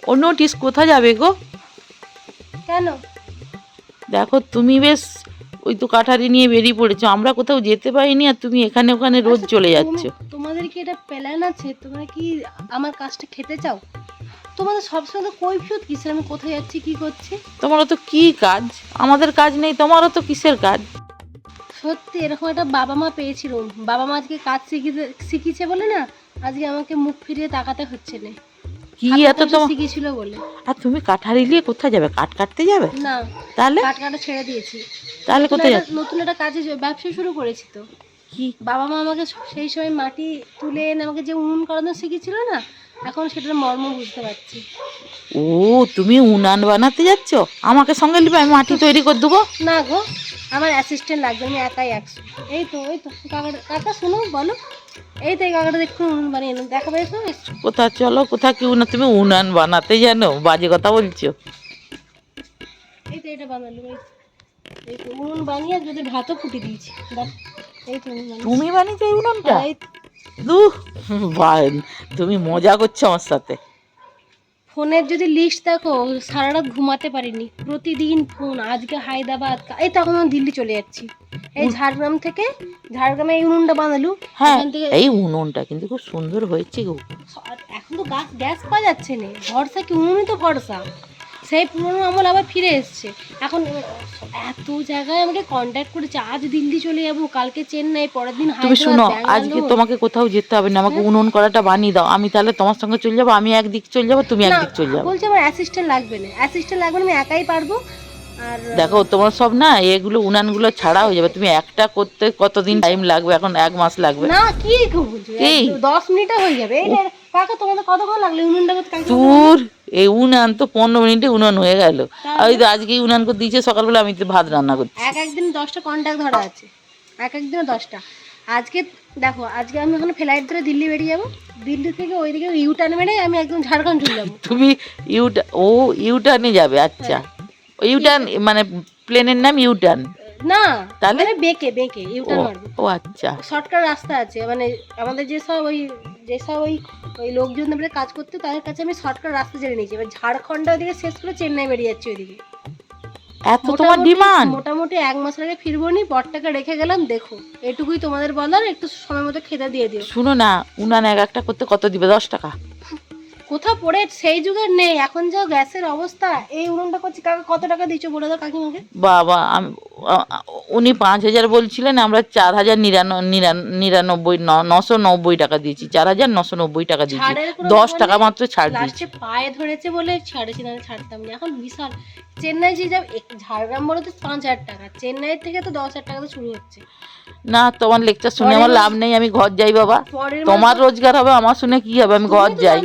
ও notice কোথায় যাবে গো? কেন? দেখো তুমি বেশ ওই তো কাঠারি নিয়ে বেরিয়ে পড়েছো, আমরা কোথাও যেতে পারিনি আর তুমি এখানে ওখানে রোজ আচ্ছা, চলে যাচ্ছ। তোমাদের কি এটা প্ল্যান আছে? তোমরা কি আমার কাজটা খেতে চাও? তোমাদের সবসময় তো কৈফিয়ত কিসের, আমি কোথায় যাচ্ছি কি করছি। তোমারও তো কি কাজ, আমাদের কাজ নেই, তোমারও তো কিসের কাজ? সত্যি এরকম একটা বাবা মা পেয়েছিল, বাবা মা আজকে কাজ শিখিয়েছে বলে না আজকে আমাকে মুখ ফিরিয়ে তাকাতে হচ্ছে না। কি এত তোমার শিখিয়েছিল বলে। আর তুমি কাঠারি নিয়ে কোথায় যাবে? কাঠ কাটতে যাবে? না, তাহলে কাঠ কাটা ছেড়ে দিয়েছি। তাহলে কোথায় যাবে? নতুন একটা কাজে ব্যবসা শুরু করেছি তো। কি বাবা মা আমাকে সেই সময় মাটি তুলে এনে আমাকে যে উনুন করানো শিখিয়েছিল না, এখন সেটার মর্ম বুঝতে পারছি। ও তুমি উনান বানাতে যাচ্ছ? আমাকে সঙ্গে নিবে, আমি মাটি তৈরি করে দেবো। না গো, আমার অ্যাসিস্ট্যান্ট লাগবে, আমি একাই 100। এই তো কাকা শোনো বলো, এই তো এই কাকাটা দেখুন উনুন বানিয়ে এনে দেখাবে। এসো কোথায় চলো, কোথায় কি উনান? তুমি উনান বানাতে জানো? বাজে কথা বলছো। এই তো এটা বানালো, এই তো উনুন বানিয়ে যদি ভাতও ফুটে দিয়েছি। এই তো তুমি বানিয়েছো এই উনানটা? এই দুহ, তুমি মজা করছো আমার সাথে। ফোনের যদি লিস্ট দেখো, সারা রাত ঘুমাতে পারিনি, প্রতিদিন ফোন। আজকে হায়দ্রাবাদ, এই তখন আমি দিল্লি চলে যাচ্ছি। এই ঝাড়গ্রামে এই উনুনটা বানালু। হ্যাঁ, এখান থেকে এই উনুনটা কিন্তু খুব সুন্দর হয়েছে গো। এখন তো গ্যাস পাওয়া যাচ্ছে না, ভরসা কি উনুনই তো ভরসা। সেই পুরোনো আমল আবার ফিরে এসছে। এখন এত জায়গায় আমাকে কন্ট্যাক্ট করেছে, আজ দিল্লি চলে যাবো, কালকে চেন্নাই, পরের দিন তুমি শুনো, হায়দ্রাবাদ, আজকে তোমাকে কোথাও যেতে হবে না, আমাকে উনুন করাটা বানিয়ে দাও, আমি তাহলে তোমার সঙ্গে চলে যাবো। আমি একদিক চলে যাবো, তুমি একদিক চলে যাবো। বলছি আমার অ্যাসিস্ট্যান্ট লাগবে না, আমি একাই পারবো। আর দেখো তোমার সব না এগুলো উনানগুলো ছাড়া হয়ে যাবে। তুমি একটা করতে কতদিন টাইম লাগবে? এখন 1 মাস লাগবে না। কি বলছো? 10 মিনিটে হয়ে যাবে। এই কাকা তোমাদের কতক্ষণ লাগলো উনুনটা করতে? তোর এই উনান তো 15 মিনিটে উনান হয়ে গেল। আর ওই তো আজকে উনান করে দিয়েছে সকালবেলা, আমি তো ভাত রান্না করছি। একদিন 10টা কন্ট্যাক্ট ধরা আছে, একদিনে 10টা। আজকে দেখো, আজকে আমি ওখানে ফ্লাইট ধরে দিল্লি বেরিয়ে যাবো, দিল্লি থেকে ওইদিকে ইউটার্ন মেরে আমি একদম ঝাড়খণ্ড চলে যাবো। তুমি ইউটার্নে যাবে? আচ্ছা, ইউটার্ন মানে প্লেনের নাম ইউটার্ন? না, তাহলে বেঁকে ইউটার্ন মারবো। ও আচ্ছা, শর্টকাট রাস্তা আছে, মানে আমাদের যেসব ওই লোকজন আমরা কাজ করতে, তাদের কাছে আমি শর্টকাট রাস্তা জেনে নিয়েছি। এবার ঝাড়খণ্ড ওইদিকে শেষ করে চেন্নাই বেরিয়ে যাচ্ছি ওইদিকে। এত তোমার ডিমান্ড? মোটামুটি 1 মাস আগে ফিরবো নি, বরটাকে রেখে গেলাম। দেখো এটুকুই তোমাদের বলার, একটু সময় মতো খেতে দিয়ে দিও। শুনো না, উনান একটা করতে কত দিবে? 10 টাকা? কোথাও পড়ে সেই যুগের নেই, এখন যা গ্যাসের অবস্থা। এই উনুনটা করছি, কাকা কত টাকা দিচ্ছ বলে দাও কাকিমাকে। বাবা, উনি 5,000 বলছিলেন, আমরা 4,990 টাকা দিয়েছি। 4,990 টাকা দিয়েছি, 10 টাকা মাত্র ছাড় দিয়েছি। পায়ে ধরেছে বলে ছাড়েছি, না ছাড়তাম না। এখন বিশাল চেন্নাই যে যাবে, ঝাড়গ্রাম বলে তো 5,000 টাকা, চেন্নাই থেকে তো 10,000 টাকা তো শুরু হচ্ছে। না, তোমার লেকচার শুনে আমার লাভ নেই, আমি ঘর যাই বাবা। তোমার রোজগার হবে, আমার শুনে কি হবে? আমি ঘর যাই।